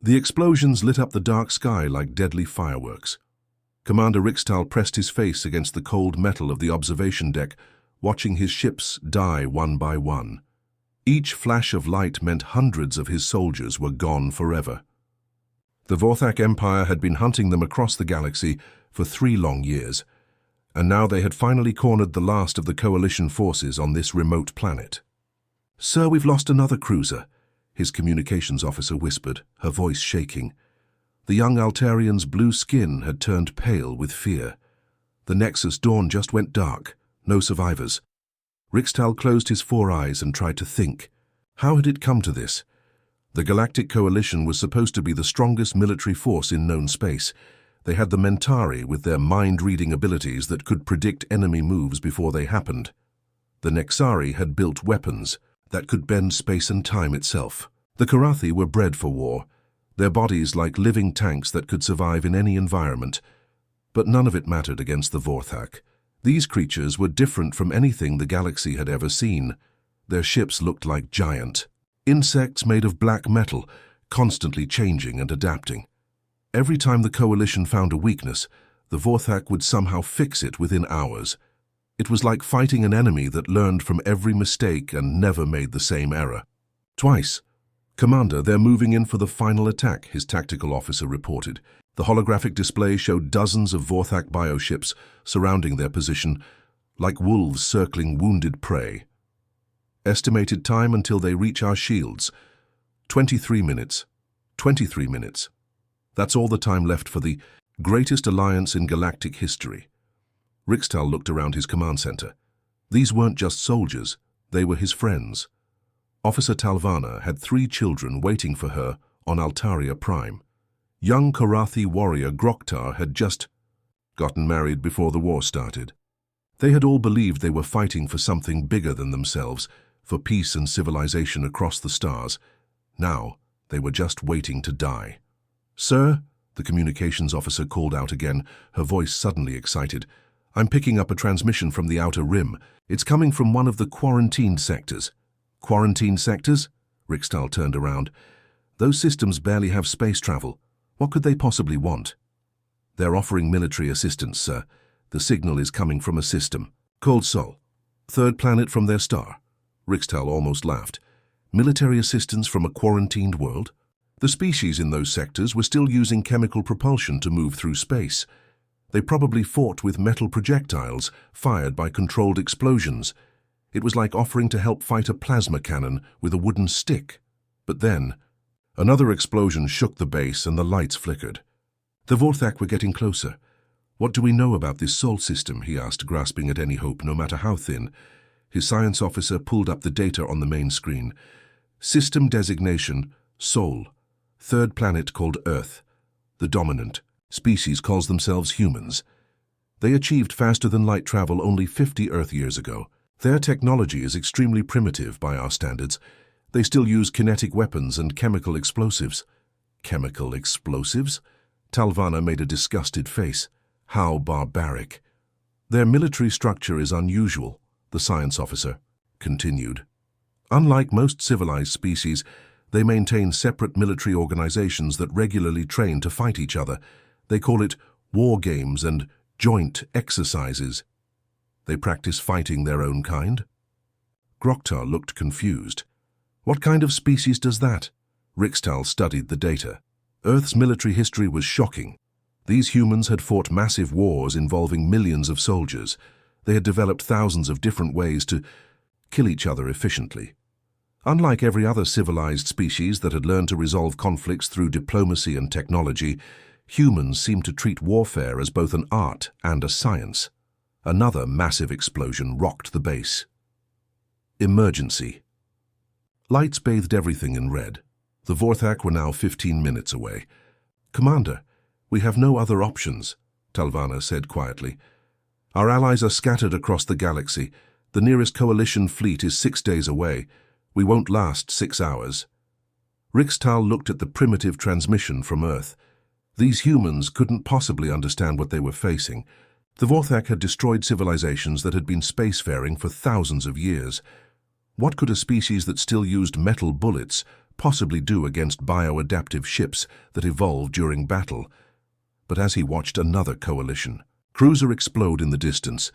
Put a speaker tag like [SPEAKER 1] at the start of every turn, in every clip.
[SPEAKER 1] The explosions lit up the dark sky like deadly fireworks. Commander Rixtal pressed his face against the cold metal of the observation deck, watching his ships die one by one. Each flash of light meant hundreds of his soldiers were gone forever. The Vorthak Empire had been hunting them across the galaxy for 3 long years, and now they had finally cornered the last of the coalition forces on this remote planet. "Sir, we've lost another cruiser," his communications officer whispered, her voice shaking. The young Altarian's blue skin had turned pale with fear. The Nexus dawn just went dark. No survivors. Rixtal closed his 4 eyes and tried to think. How had it come to this? The Galactic Coalition was supposed to be the strongest military force in known space. They had the Mentari with their mind-reading abilities that could predict enemy moves before they happened. The Nexari had built weapons that could bend space and time itself. The Karathi were bred for war, their bodies like living tanks that could survive in any environment. But none of it mattered against the Vorthak. These creatures were different from anything the galaxy had ever seen. Their ships looked like giant insects made of black metal, constantly changing and adapting. Every time the Coalition found a weakness, the Vorthak would somehow fix it within hours. It was like fighting an enemy that learned from every mistake and never made the same error. "Twice. Commander, they're moving in for the final attack," his tactical officer reported. The holographic display showed dozens of Vorthak bioships surrounding their position, like wolves circling wounded prey. "Estimated time until they reach our shields. 23 minutes. 23 minutes. That's all the time left for the greatest alliance in galactic history." Rixtal looked around his command center. These weren't just soldiers, they were his friends. Officer Talvana had 3 children waiting for her on Altaria Prime. Young Karathi warrior Groktar had just gotten married before the war started. They had all believed they were fighting for something bigger than themselves, for peace and civilization across the stars. Now, they were just waiting to die. "Sir," the communications officer called out again, her voice suddenly excited. "I'm picking up a transmission from the outer rim. It's coming from one of the quarantined sectors." "Quarantined sectors?" Rixtal turned around. "Those systems barely have space travel. What could they possibly want?" "They're offering military assistance, sir. The signal is coming from a system called Sol. 3rd planet from their star." Rixtal almost laughed. "Military assistance from a quarantined world?" The species in those sectors were still using chemical propulsion to move through space. They probably fought with metal projectiles fired by controlled explosions. It was like offering to help fight a plasma cannon with a wooden stick. But then, another explosion shook the base and the lights flickered. The Vorthak were getting closer. "What do we know about this Sol system?" he asked, grasping at any hope, no matter how thin. His science officer pulled up the data on the main screen. "System designation, Sol. 3rd planet called Earth. The dominant species calls themselves humans. They achieved faster-than-light travel only 50 Earth years ago. Their technology is extremely primitive by our standards. They still use kinetic weapons and chemical explosives." "Chemical explosives?" Talvana made a disgusted face. "How barbaric." "Their military structure is unusual," the science officer continued. "Unlike most civilized species, they maintain separate military organizations that regularly train to fight each other. They call it war games and joint exercises. They practice fighting their own kind." Groktar looked confused. "What kind of species does that?" Rixtal studied the data. Earth's military history was shocking. These humans had fought massive wars involving millions of soldiers. They had developed thousands of different ways to kill each other efficiently. Unlike every other civilized species that had learned to resolve conflicts through diplomacy and technology, humans seemed to treat warfare as both an art and a science. Another massive explosion rocked the base. Emergency. Lights bathed everything in red. The Vorthak were now 15 minutes away. "Commander, we have no other options," Talvana said quietly. "Our allies are scattered across the galaxy. The nearest coalition fleet is 6 days away. We won't last 6 hours." Rixtal looked at the primitive transmission from Earth. These humans couldn't possibly understand what they were facing. The Vorthak had destroyed civilizations that had been spacefaring for thousands of years. What could a species that still used metal bullets possibly do against bioadaptive ships that evolved during battle. But as he watched another coalition cruiser explode in the distance,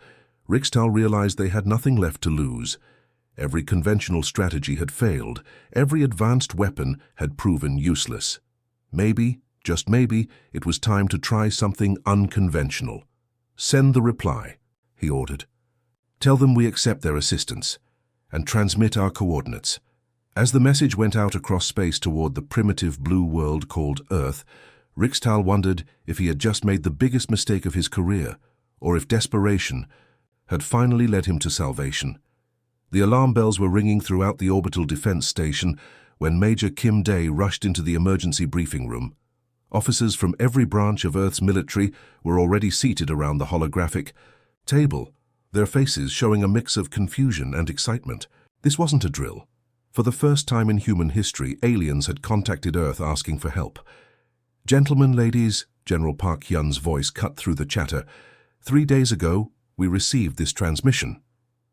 [SPEAKER 1] Rixtal realized they had nothing left to lose. Every conventional strategy had failed. Every advanced weapon had proven useless. Maybe, just maybe, it was time to try something unconventional. "Send the reply," he ordered. "Tell them we accept their assistance, and transmit our coordinates." As the message went out across space toward the primitive blue world called Earth, Rixtal wondered if he had just made the biggest mistake of his career, or if desperation had finally led him to salvation. The alarm bells were ringing throughout the orbital defense station when Major Kim Day rushed into the emergency briefing room. Officers from every branch of Earth's military were already seated around the holographic table, their faces showing a mix of confusion and excitement. This wasn't a drill. For the first time in human history, aliens had contacted Earth asking for help. "Gentlemen, ladies," General Park Hyun's voice cut through the chatter, "3 days ago, we received this transmission."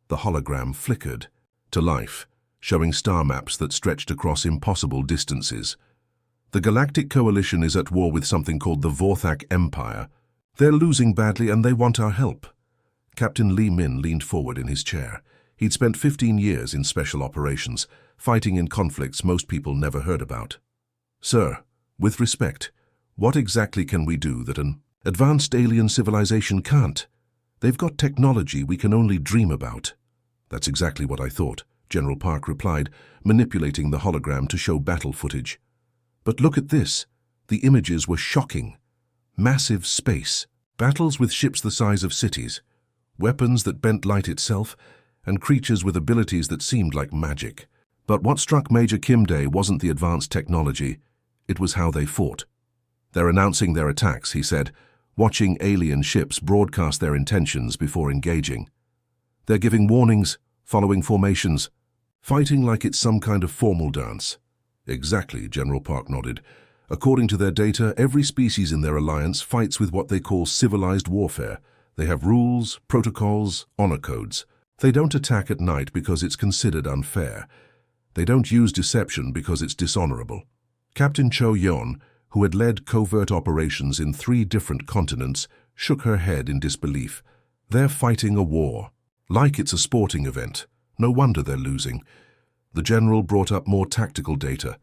[SPEAKER 1] The hologram flickered to life, showing star maps that stretched across impossible distances. "The Galactic Coalition is at war with something called the Vorthak Empire. They're losing badly and they want our help." Captain Lee Min leaned forward in his chair. He'd spent 15 years in special operations, fighting in conflicts most people never heard about. "Sir, with respect, what exactly can we do that an advanced alien civilization can't? They've got technology we can only dream about." "That's exactly what I thought," General Park replied, manipulating the hologram to show battle footage. "But look at this." The images were shocking. Massive space, battles with ships the size of cities, weapons that bent light itself, and creatures with abilities that seemed like magic. But what struck Major Kim Day wasn't the advanced technology, it was how they fought. "They're announcing their attacks," he said, watching alien ships broadcast their intentions before engaging. "They're giving warnings, following formations, fighting like it's some kind of formal dance." "Exactly," General Park nodded. "According to their data, every species in their alliance fights with what they call civilized warfare. They have rules, protocols, honor codes. They don't attack at night because it's considered unfair. They don't use deception because it's dishonorable." Captain Cho Yeon, who had led covert operations in 3 different continents, shook her head in disbelief. "They're fighting a war. Like it's a sporting event. No wonder they're losing." The general brought up more tactical data.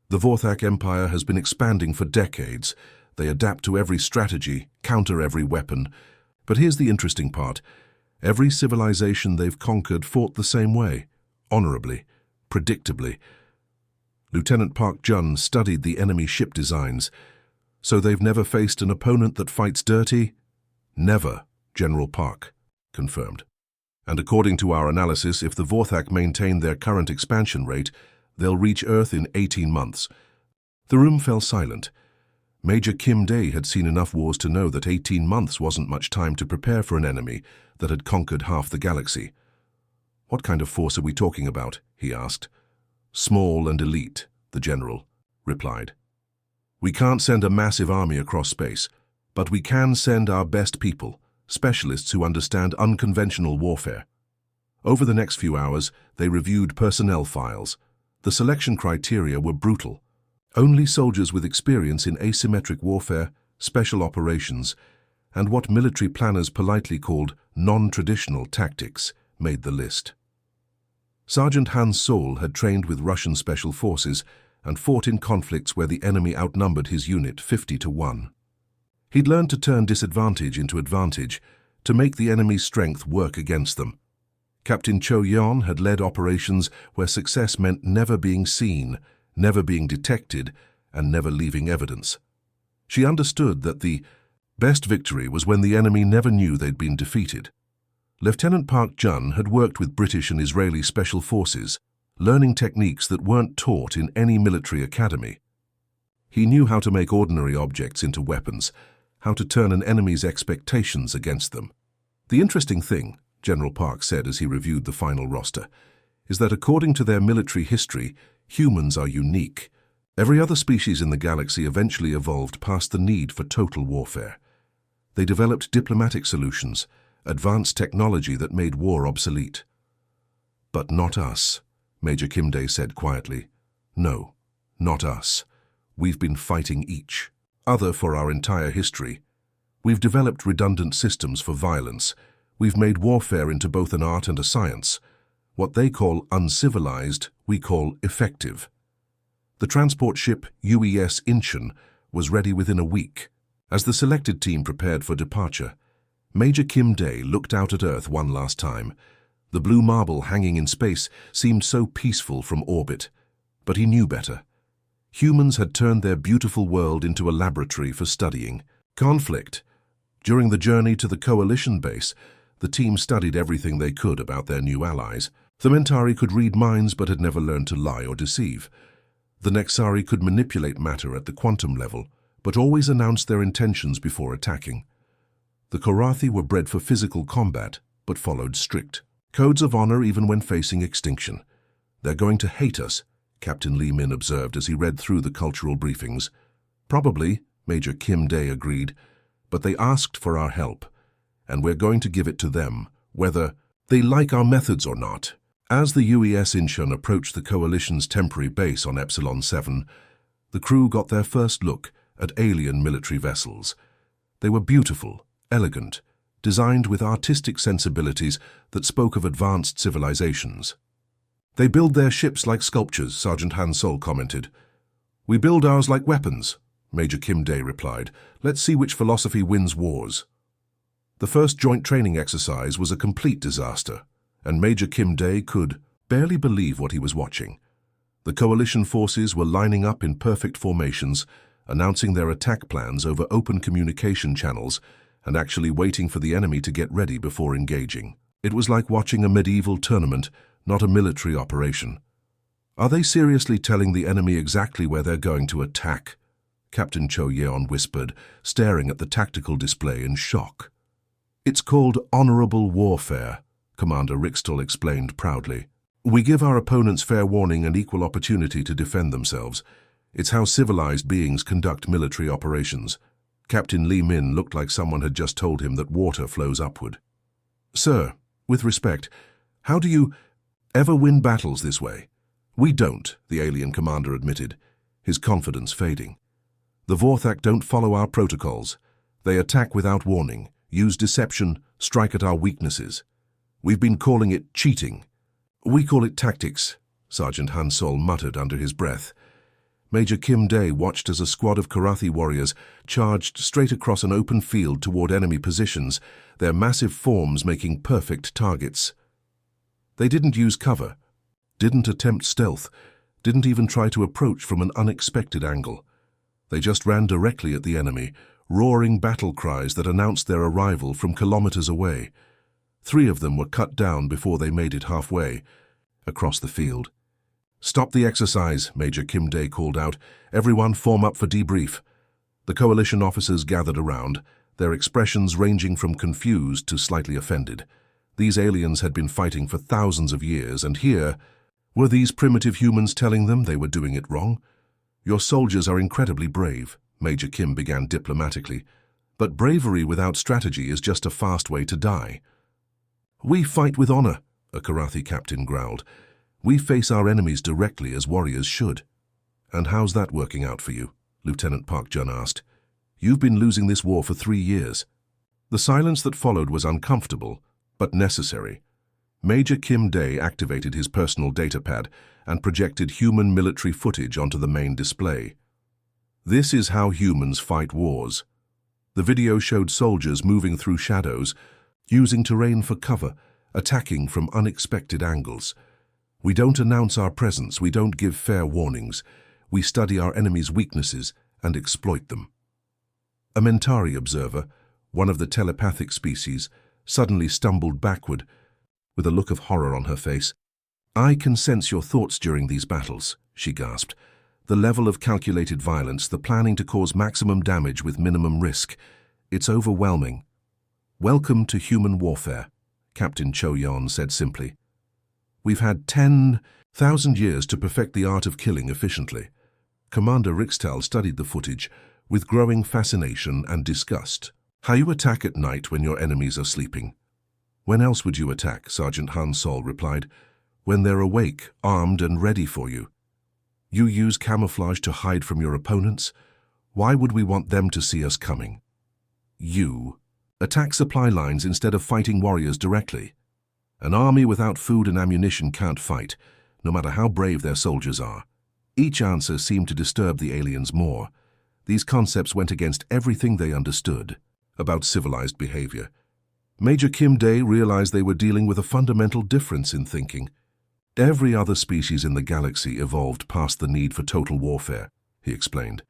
[SPEAKER 1] "The Vorthak Empire has been expanding for decades. They adapt to every strategy, counter every weapon. But here's the interesting part. Every civilization they've conquered fought the same way, honorably, predictably." Lieutenant Park Jun studied the enemy ship designs. "So they've never faced an opponent that fights dirty?" "Never," General Park confirmed. "And according to our analysis, if the Vorthak maintain their current expansion rate, they'll reach Earth in 18 months. The room fell silent. Major Kim Day had seen enough wars to know that 18 months wasn't much time to prepare for an enemy that had conquered half the galaxy. "What kind of force are we talking about?" he asked. "Small and elite," the general replied. "We can't send a massive army across space, but we can send our best people, specialists who understand unconventional warfare." Over the next few hours, they reviewed personnel files. The selection criteria were brutal. Only soldiers with experience in asymmetric warfare, special operations, and what military planners politely called non-traditional tactics made the list. Sergeant Han Sol had trained with Russian special forces and fought in conflicts where the enemy outnumbered his unit 50-1. He'd learned to turn disadvantage into advantage, to make the enemy's strength work against them. Captain Cho Yeon had led operations where success meant never being seen, never being detected, and never leaving evidence. She understood that the best victory was when the enemy never knew they'd been defeated. Lieutenant Park Jun had worked with British and Israeli special forces, learning techniques that weren't taught in any military academy. He knew how to make ordinary objects into weapons, how to turn an enemy's expectations against them. "The interesting thing," General Park said as he reviewed the final roster, "is that according to their military history, humans are unique. Every other species in the galaxy eventually evolved past the need for total warfare. They developed diplomatic solutions, advanced technology that made war obsolete." "But not us," Major Kim Day said quietly. "No, not us. We've been fighting each other for our entire history. We've developed redundant systems for violence. We've made warfare into both an art and a science. What they call uncivilized, we call effective. The transport ship UES Incheon was ready within a week. As the selected team prepared for departure, Major Kim Dae looked out at Earth one last time. The blue marble hanging in space seemed so peaceful from orbit, but he knew better. Humans had turned their beautiful world into a laboratory for studying conflict. During the journey to the coalition base, the team studied everything they could about their new allies. The Mentari could read minds but had never learned to lie or deceive. The Nexari could manipulate matter at the quantum level, but always announced their intentions before attacking. The Korathi were bred for physical combat, but followed strict codes of honor even when facing extinction. "They're going to hate us," Captain Lee Min observed as he read through the cultural briefings. "Probably," Major Kim Dae agreed, "but they asked for our help, and we're going to give it to them, whether they like our methods or not." As the UES Incheon approached the Coalition's temporary base on Epsilon 7, the crew got their first look at alien military vessels. They were beautiful, elegant, designed with artistic sensibilities that spoke of advanced civilizations. "They build their ships like sculptures," Sergeant Han Sol commented. "We build ours like weapons," Major Kim Dae replied. "Let's see which philosophy wins wars." The first joint training exercise was a complete disaster, and Major Kim Dae could barely believe what he was watching. The coalition forces were lining up in perfect formations, announcing their attack plans over open communication channels and actually waiting for the enemy to get ready before engaging. It was like watching a medieval tournament, not a military operation. "Are they seriously telling the enemy exactly where they're going to attack?" Captain Cho Yeon whispered, staring at the tactical display in shock. "It's called honorable warfare," Commander Rixtal explained proudly. "We give our opponents fair warning and equal opportunity to defend themselves. It's how civilized beings conduct military operations." Captain Lee Min looked like someone had just told him that water flows upward. "Sir, with respect, how do you ever win battles this way?" "We don't," the alien commander admitted, his confidence fading. "The Vorthak don't follow our protocols. They attack without warning, use deception, strike at our weaknesses. We've been calling it cheating." "We call it tactics," Sergeant Han Sol muttered under his breath. Major Kim Dae watched as a squad of Korathi warriors charged straight across an open field toward enemy positions, their massive forms making perfect targets. They didn't use cover, didn't attempt stealth, didn't even try to approach from an unexpected angle. They just ran directly at the enemy, roaring battle cries that announced their arrival from kilometers away. 3 of them were cut down before they made it halfway across the field. "Stop the exercise," Major Kim Dae called out. "Everyone form up for debrief." The coalition officers gathered around, their expressions ranging from confused to slightly offended. These aliens had been fighting for thousands of years, and here, were these primitive humans telling them they were doing it wrong? "Your soldiers are incredibly brave," Major Kim began diplomatically, "but bravery without strategy is just a fast way to die." "We fight with honor," a Korathi captain growled. "We face our enemies directly as warriors should." "And how's that working out for you?" Lieutenant Park Jun asked. "You've been losing this war for 3 years." The silence that followed was uncomfortable, but necessary. Major Kim Dae activated his personal datapad and projected human military footage onto the main display. "This is how humans fight wars." The video showed soldiers moving through shadows, using terrain for cover, attacking from unexpected angles. "We don't announce our presence, we don't give fair warnings. We study our enemies' weaknesses and exploit them." A Mentari observer, one of the telepathic species, suddenly stumbled backward, with a look of horror on her face. "I can sense your thoughts during these battles," she gasped. "The level of calculated violence, the planning to cause maximum damage with minimum risk. It's overwhelming." "Welcome to human warfare," Captain Cho Yeon said simply. "We've had 10,000 years to perfect the art of killing efficiently." Commander Rixtal studied the footage with growing fascination and disgust. "How you attack at night when your enemies are sleeping." "When else would you attack?" Sergeant Han Sol replied. "When they're awake, armed and ready for you." You use camouflage to hide from your opponents? Why would we want them to see us coming? You attack supply lines instead of fighting warriors directly. An army without food and ammunition can't fight, no matter how brave their soldiers are. Each answer seemed to disturb the aliens more. These concepts went against everything they understood about civilized behavior. Major Kim Dae realized they were dealing with a fundamental difference in thinking. Every other species in the galaxy evolved past the need for total warfare, he explained.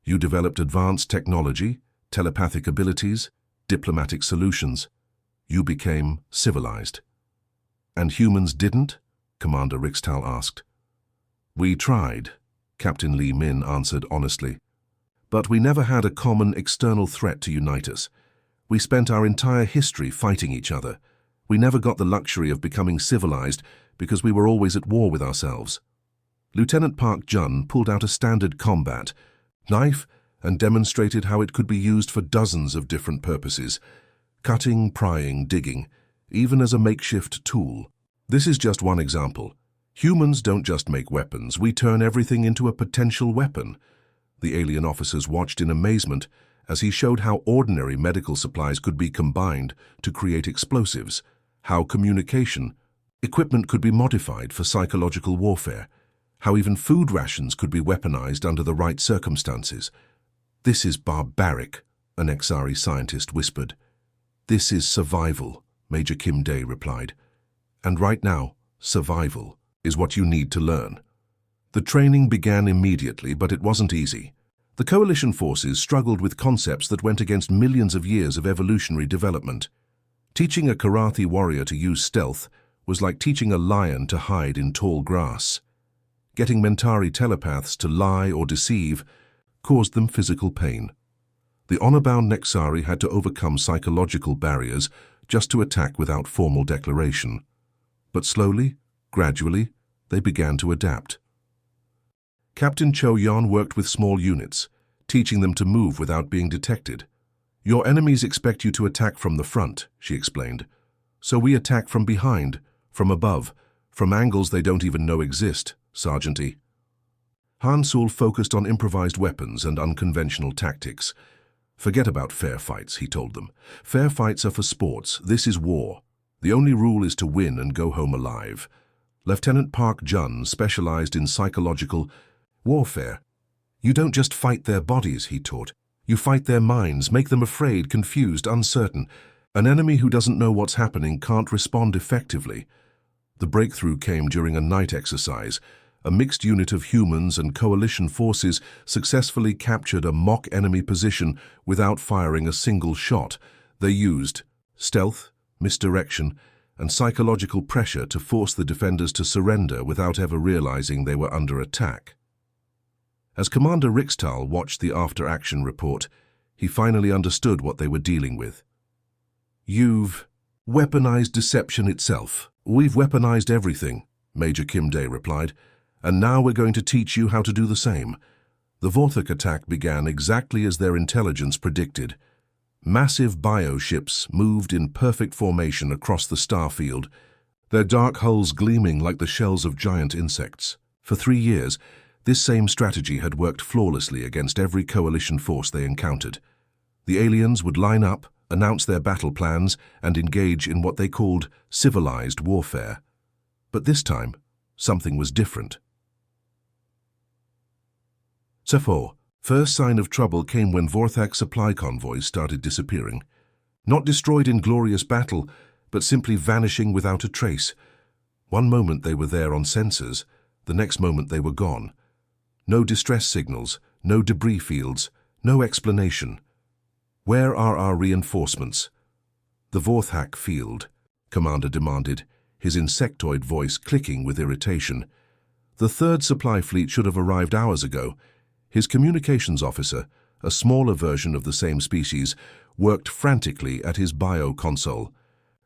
[SPEAKER 1] You developed advanced technology, telepathic abilities, diplomatic solutions. You became civilized. And humans didn't? Commander Rixtal asked. We tried, Captain Li Min answered honestly. But we never had a common external threat to unite us. We spent our entire history fighting each other. We never got the luxury of becoming civilized because we were always at war with ourselves. Lieutenant Park Jun pulled out a standard combat knife and demonstrated how it could be used for dozens of different purposes: cutting, prying, digging, even as a makeshift tool. This is just one example. Humans don't just make weapons, we turn everything into a potential weapon. The alien officers watched in amazement as he showed how ordinary medical supplies could be combined to create explosives, how communication equipment could be modified for psychological warfare, how even food rations could be weaponized under the right circumstances. This is barbaric, an Xari scientist whispered. This is survival, Major Kim Dae replied. And right now, survival is what you need to learn. The training began immediately, but it wasn't easy. The coalition forces struggled with concepts that went against millions of years of evolutionary development. Teaching a Karathi warrior to use stealth was like teaching a lion to hide in tall grass. Getting Mentari telepaths to lie or deceive caused them physical pain. The honor-bound Nexari had to overcome psychological barriers just to attack without formal declaration. But slowly, gradually, they began to adapt. Captain Cho Yon worked with small units, teaching them to move without being detected. Your enemies expect you to attack from the front, she explained. So we attack from behind, from above, from angles they don't even know exist, Sergeant-y. Han Sul focused on improvised weapons and unconventional tactics. Forget about fair fights, he told them. Fair fights are for sports. This is war. The only rule is to win and go home alive. Lieutenant Park Jun specialized in psychological warfare. You don't just fight their bodies, he taught. You fight their minds, make them afraid, confused, uncertain. An enemy who doesn't know what's happening can't respond effectively. The breakthrough came during a night exercise. A mixed unit of humans and coalition forces successfully captured a mock enemy position without firing a single shot. They used stealth, misdirection, and psychological pressure to force the defenders to surrender without ever realizing they were under attack. As Commander Rixtal watched the after-action report, he finally understood what they were dealing with. You've weaponized deception itself. We've weaponized everything, Major Kim Dae replied, and now we're going to teach you how to do the same. The Vorthok attack began exactly as their intelligence predicted. Massive bioships moved in perfect formation across the starfield, their dark hulls gleaming like the shells of giant insects. For 3 years, this same strategy had worked flawlessly against every coalition force they encountered. The aliens would line up, announce their battle plans, and engage in what they called civilized warfare. But this time, something was different. Sepho, first sign of trouble came when Vorthak supply convoys started disappearing. Not destroyed in glorious battle, but simply vanishing without a trace. One moment they were there on sensors, the next moment they were gone. No distress signals, no debris fields, no explanation. Where are our reinforcements? The Vorthak field, Commander demanded, his insectoid voice clicking with irritation. The third supply fleet should have arrived hours ago. His communications officer, a smaller version of the same species, worked frantically at his bio console.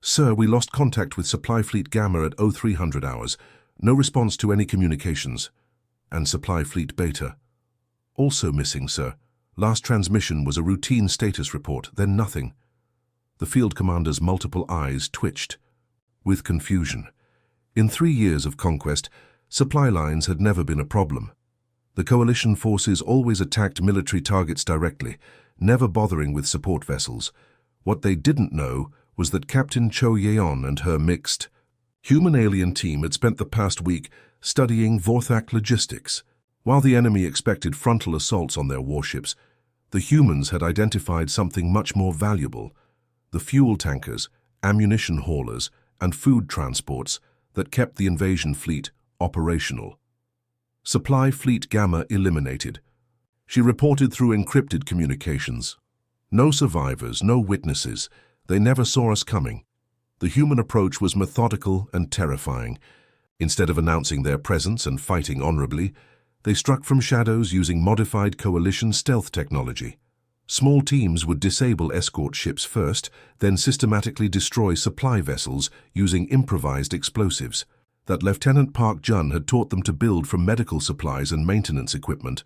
[SPEAKER 1] Sir, we lost contact with Supply Fleet Gamma at 0300 hours. No response to any communications. And Supply Fleet Beta. Also missing, sir. Last transmission was a routine status report, then nothing. The field commander's multiple eyes twitched with confusion. In 3 years of conquest, supply lines had never been a problem. The coalition forces always attacked military targets directly, never bothering with support vessels. What they didn't know was that Captain Cho Yeon and her mixed human-alien team had spent the past week studying Vorthak logistics. While the enemy expected frontal assaults on their warships, the humans had identified something much more valuable: the fuel tankers, ammunition haulers, and food transports that kept the invasion fleet operational. Supply Fleet Gamma eliminated. She reported through encrypted communications. No survivors, no witnesses. They never saw us coming. The human approach was methodical and terrifying. Instead of announcing their presence and fighting honorably, they struck from shadows using modified coalition stealth technology. Small teams would disable escort ships first, then systematically destroy supply vessels using improvised explosives that Lieutenant Park Jun had taught them to build from medical supplies and maintenance equipment.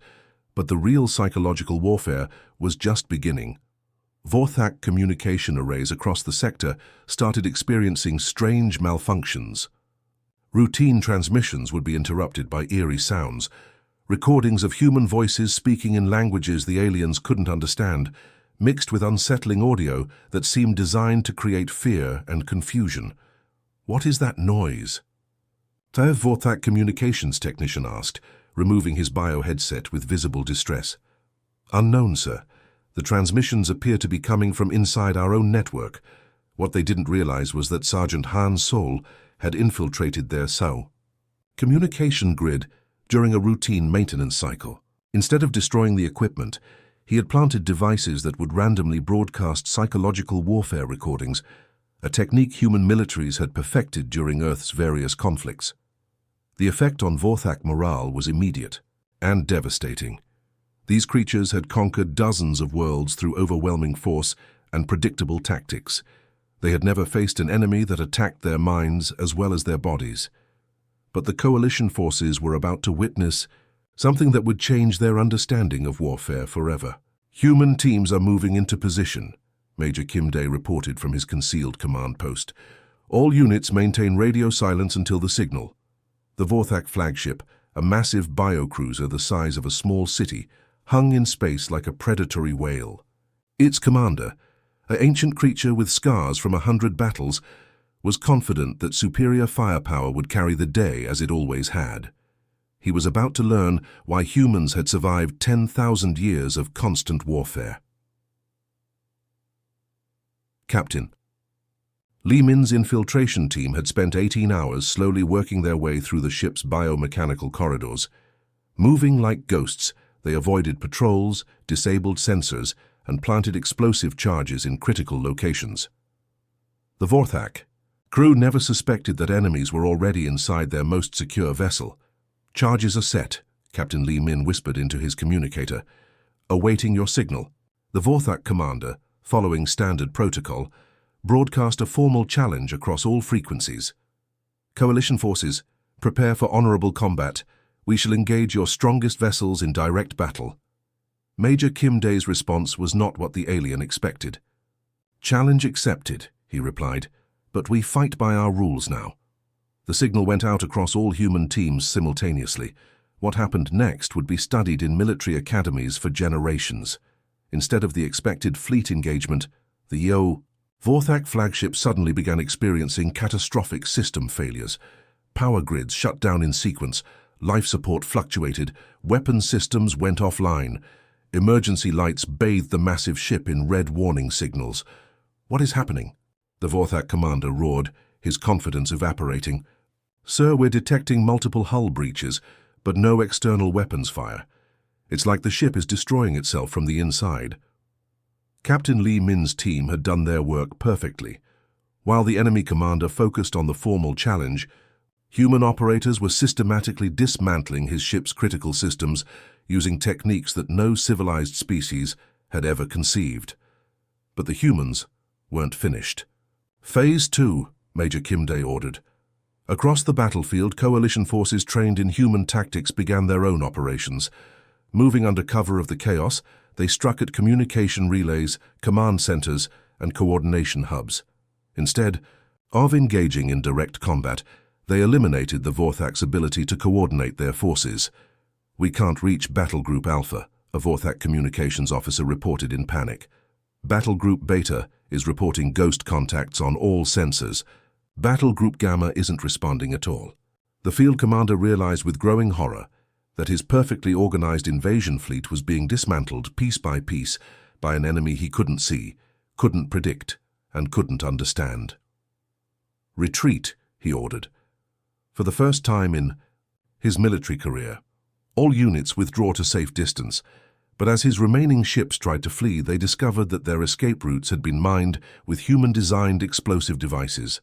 [SPEAKER 1] But the real psychological warfare was just beginning. Vorthak communication arrays across the sector started experiencing strange malfunctions. Routine transmissions would be interrupted by eerie sounds, recordings of human voices speaking in languages the aliens couldn't understand, mixed with unsettling audio that seemed designed to create fear and confusion. "What is that noise?" The Vorthak communications technician asked, removing his bio-headset with visible distress. "Unknown, sir. The transmissions appear to be coming from inside our own network." What they didn't realize was that Sergeant Han Sol had infiltrated their communication grid during a routine maintenance cycle. Instead of destroying the equipment, he had planted devices that would randomly broadcast psychological warfare recordings, a technique human militaries had perfected during Earth's various conflicts. The effect on Vorthak morale was immediate and devastating. These creatures had conquered dozens of worlds through overwhelming force and predictable tactics. They had never faced an enemy that attacked their minds as well as their bodies. But the coalition forces were about to witness something that would change their understanding of warfare forever. "Human teams are moving into position," Major Kim Dae reported from his concealed command post. "All units maintain radio silence until the signal." The Vorthak flagship, a massive biocruiser the size of a small city, hung in space like a predatory whale. Its commander, an ancient creature with scars from 100 battles, was confident that superior firepower would carry the day as it always had. He was about to learn why humans had survived 10,000 years of constant warfare. Captain. Li Min's infiltration team had spent 18 hours slowly working their way through the ship's biomechanical corridors. Moving like ghosts, they avoided patrols, disabled sensors, and planted explosive charges in critical locations. The Vorthak crew never suspected that enemies were already inside their most secure vessel. "Charges are set," Captain Li Min whispered into his communicator. "Awaiting your signal." The Vorthak commander, following standard protocol, broadcast a formal challenge across all frequencies. "Coalition forces, prepare for honorable combat. We shall engage your strongest vessels in direct battle." Major Kim Dae's response was not what the alien expected. "Challenge accepted," he replied, "but we fight by our rules now." The signal went out across all human teams simultaneously. What happened next would be studied in military academies for generations. Instead of the expected fleet engagement, the Vorthak flagship suddenly began experiencing catastrophic system failures. Power grids shut down in sequence, life support fluctuated, weapon systems went offline. Emergency lights bathed the massive ship in red warning signals. "What is happening?" the Vorthak commander roared, his confidence evaporating. "Sir, we're detecting multiple hull breaches, but no external weapons fire. It's like the ship is destroying itself from the inside." Captain Li Min's team had done their work perfectly. While the enemy commander focused on the formal challenge, human operators were systematically dismantling his ship's critical systems using techniques that no civilized species had ever conceived. But the humans weren't finished. "Phase 2, Major Kim Dae ordered. Across the battlefield, coalition forces trained in human tactics began their own operations. Moving under cover of the chaos, they struck at communication relays, command centers, and coordination hubs. Instead of engaging in direct combat, they eliminated the Vorthak's ability to coordinate their forces. "We can't reach Battle Group Alpha," a Vorthak communications officer reported in panic. "Battle Group Beta is reporting ghost contacts on all sensors. Battle Group Gamma isn't responding at all." The field commander realized with growing horror that his perfectly organized invasion fleet was being dismantled piece by piece by an enemy he couldn't see, couldn't predict, and couldn't understand. "Retreat," he ordered. For the first time in his military career, all units withdraw to safe distance, but as his remaining ships tried to flee, they discovered that their escape routes had been mined with human-designed explosive devices.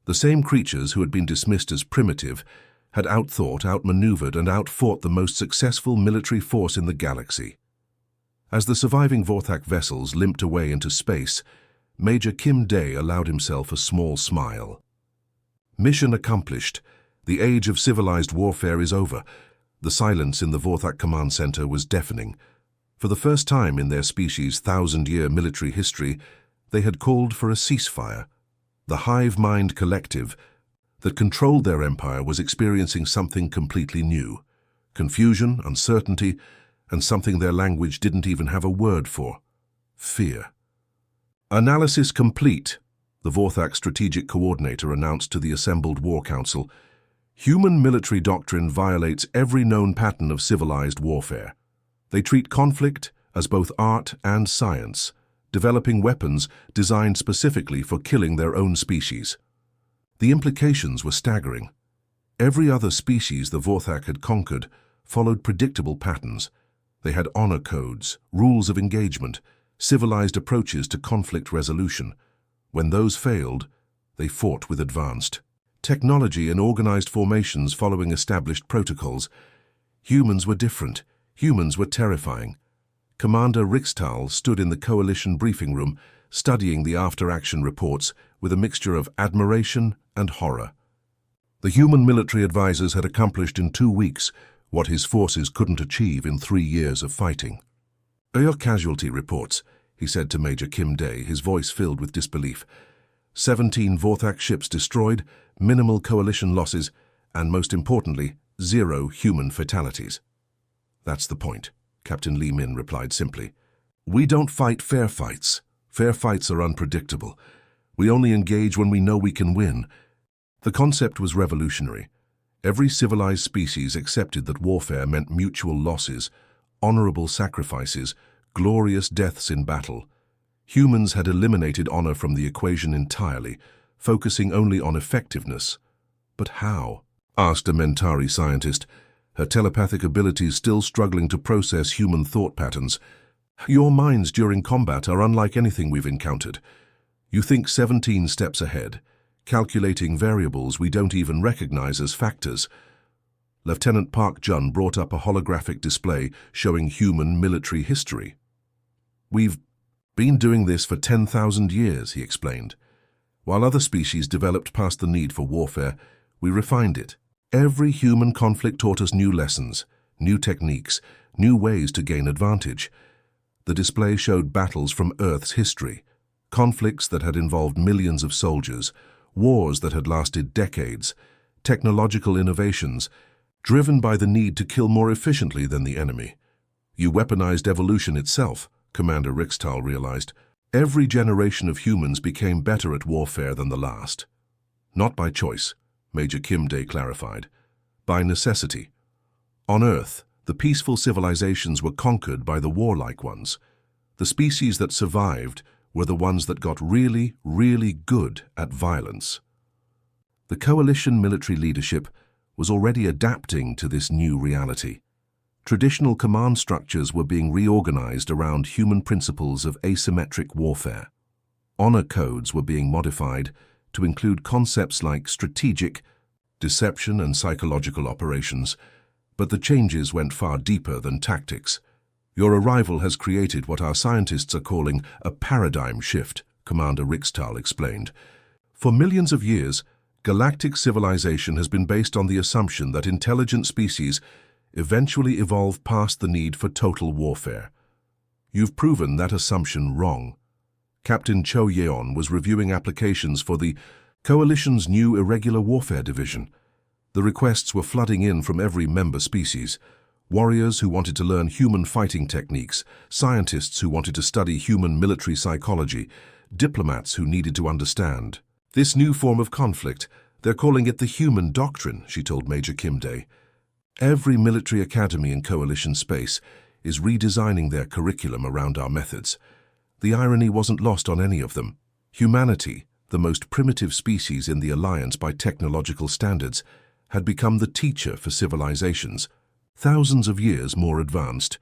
[SPEAKER 1] The same creatures who had been dismissed as primitive had outthought, outmaneuvered, and outfought the most successful military force in the galaxy. As the surviving Vorthak vessels limped away into space, Major Kim Day allowed himself a small smile. Mission accomplished. The age of civilized warfare is over. The silence in the Vorthak command center was deafening. For the first time in their species' thousand-year military history, they had called for a ceasefire. The hive mind collective that controlled their empire was experiencing something completely new. Confusion, uncertainty, and something their language didn't even have a word for: fear. "Analysis complete," the Vorthak strategic coordinator announced to the assembled War Council. "Human military doctrine violates every known pattern of civilized warfare. They treat conflict as both art and science, developing weapons designed specifically for killing their own species." The implications were staggering. Every other species the Vorthak had conquered followed predictable patterns. They had honor codes, rules of engagement, civilized approaches to conflict resolution. When those failed, they fought with advanced technology and organized formations following established protocols. Humans were different. Humans were terrifying. Commander Rixtal stood in the Coalition briefing room, studying the after-action reports with a mixture of admiration and horror. The human military advisors had accomplished in 2 weeks what his forces couldn't achieve in 3 years of fighting. "Your casualty reports," he said to Major Kim Day, his voice filled with disbelief. 17 Vorthak ships destroyed, minimal coalition losses, and most importantly, 0 human fatalities. "That's the point," Captain Li Min replied simply. "We don't fight fair fights. Fair fights are unpredictable. We only engage when we know we can win." The concept was revolutionary. Every civilized species accepted that warfare meant mutual losses, honorable sacrifices, glorious deaths in battle. Humans had eliminated honor from the equation entirely, focusing only on effectiveness. "But how?" asked a Mentari scientist, her telepathic abilities still struggling to process human thought patterns. "Your minds during combat are unlike anything we've encountered. You think 17 steps ahead, calculating variables we don't even recognize as factors." Lieutenant Park Jun brought up a holographic display showing human military history. "We've been doing this for 10,000 years, he explained. While other species developed past the need for warfare, we refined it. Every human conflict taught us new lessons, new techniques, new ways to gain advantage. The display showed battles from Earth's history, conflicts that had involved millions of soldiers, wars that had lasted decades, technological innovations, driven by the need to kill more efficiently than the enemy. You weaponized evolution itself, Commander Rixtal realized. Every generation of humans became better at warfare than the last. Not by choice, Major Kim Day clarified. By necessity. On Earth, the peaceful civilizations were conquered by the warlike ones. The species that survived were the ones that got really, really good at violence. The coalition military leadership was already adapting to this new reality. Traditional command structures were being reorganized around human principles of asymmetric warfare. Honor codes were being modified to include concepts like strategic, deception, and psychological operations, but the changes went far deeper than tactics. Your arrival has created what our scientists are calling a paradigm shift, Commander Rixtal explained. For millions of years, galactic civilization has been based on the assumption that intelligent species eventually evolve past the need for total warfare. You've proven that assumption wrong. Captain Cho Yeon was reviewing applications for the Coalition's new irregular warfare division. The requests were flooding in from every member species. Warriors who wanted to learn human fighting techniques, scientists who wanted to study human military psychology, diplomats who needed to understand. This new form of conflict, they're calling it the human doctrine, she told Major Kim Dae. Every military academy in coalition space is redesigning their curriculum around our methods. The irony wasn't lost on any of them. Humanity, the most primitive species in the Alliance by technological standards, had become the teacher for civilizations, thousands of years more advanced.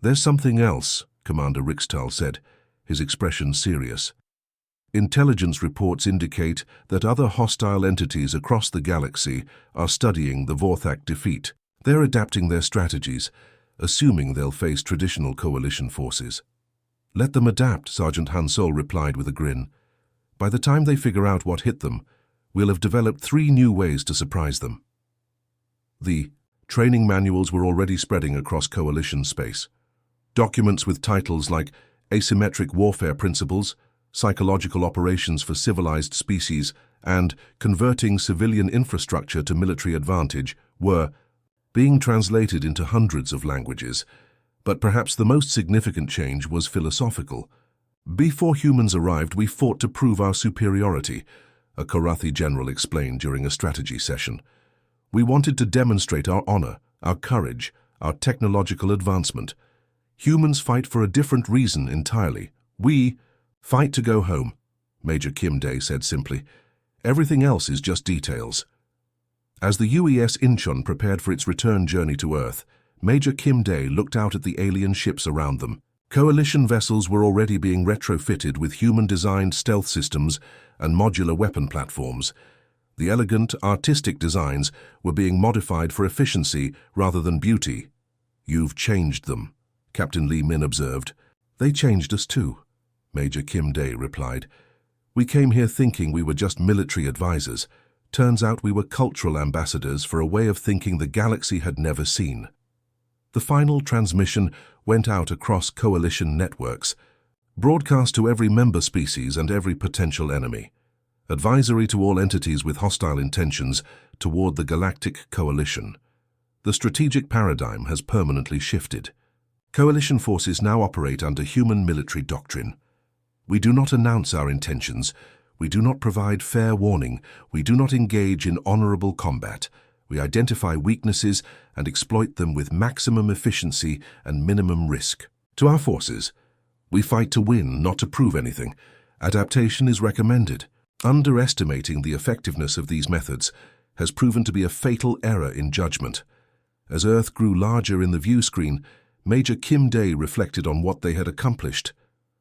[SPEAKER 1] There's something else, Commander Rixtal said, his expression serious. Intelligence reports indicate that other hostile entities across the galaxy are studying the Vorthak defeat. They're adapting their strategies, assuming they'll face traditional coalition forces. Let them adapt, Sergeant Hansol replied with a grin. By the time they figure out what hit them, we'll have developed 3 new ways to surprise them. The training manuals were already spreading across coalition space. Documents with titles like Asymmetric Warfare Principles, Psychological Operations for Civilized Species, and Converting Civilian Infrastructure to Military Advantage were being translated into hundreds of languages. But perhaps the most significant change was philosophical. Before humans arrived, we fought to prove our superiority, a Korathi general explained during a strategy session. We wanted to demonstrate our honor, our courage, our technological advancement. Humans fight for a different reason entirely. We fight to go home, Major Kim Dae said simply. Everything else is just details. As the UES Incheon prepared for its return journey to Earth, Major Kim Dae looked out at the alien ships around them. Coalition vessels were already being retrofitted with human-designed stealth systems and modular weapon platforms. The elegant, artistic designs were being modified for efficiency rather than beauty. You've changed them, Captain Lee Min observed. They changed us too, Major Kim Dae replied. We came here thinking we were just military advisors. Turns out we were cultural ambassadors for a way of thinking the galaxy had never seen. The final transmission went out across coalition networks, broadcast to every member species and every potential enemy. Advisory to all entities with hostile intentions toward the Galactic Coalition. The strategic paradigm has permanently shifted. Coalition forces now operate under human military doctrine. We do not announce our intentions. We do not provide fair warning. We do not engage in honorable combat. We identify weaknesses and exploit them with maximum efficiency and minimum risk. To our forces, we fight to win, not to prove anything. Adaptation is recommended. Underestimating the effectiveness of these methods has proven to be a fatal error in judgment. As Earth grew larger in the view screen, Major Kim Dae reflected on what they had accomplished.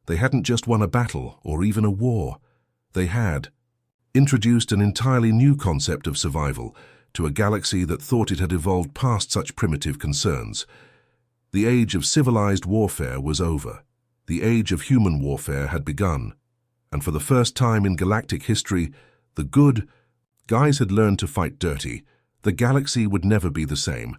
[SPEAKER 1] They hadn't just won a battle or even a war. They had introduced an entirely new concept of survival to a galaxy that thought it had evolved past such primitive concerns. The age of civilized warfare was over. The age of human warfare had begun. And for the first time in galactic history, the good guys had learned to fight dirty. The galaxy would never be the same.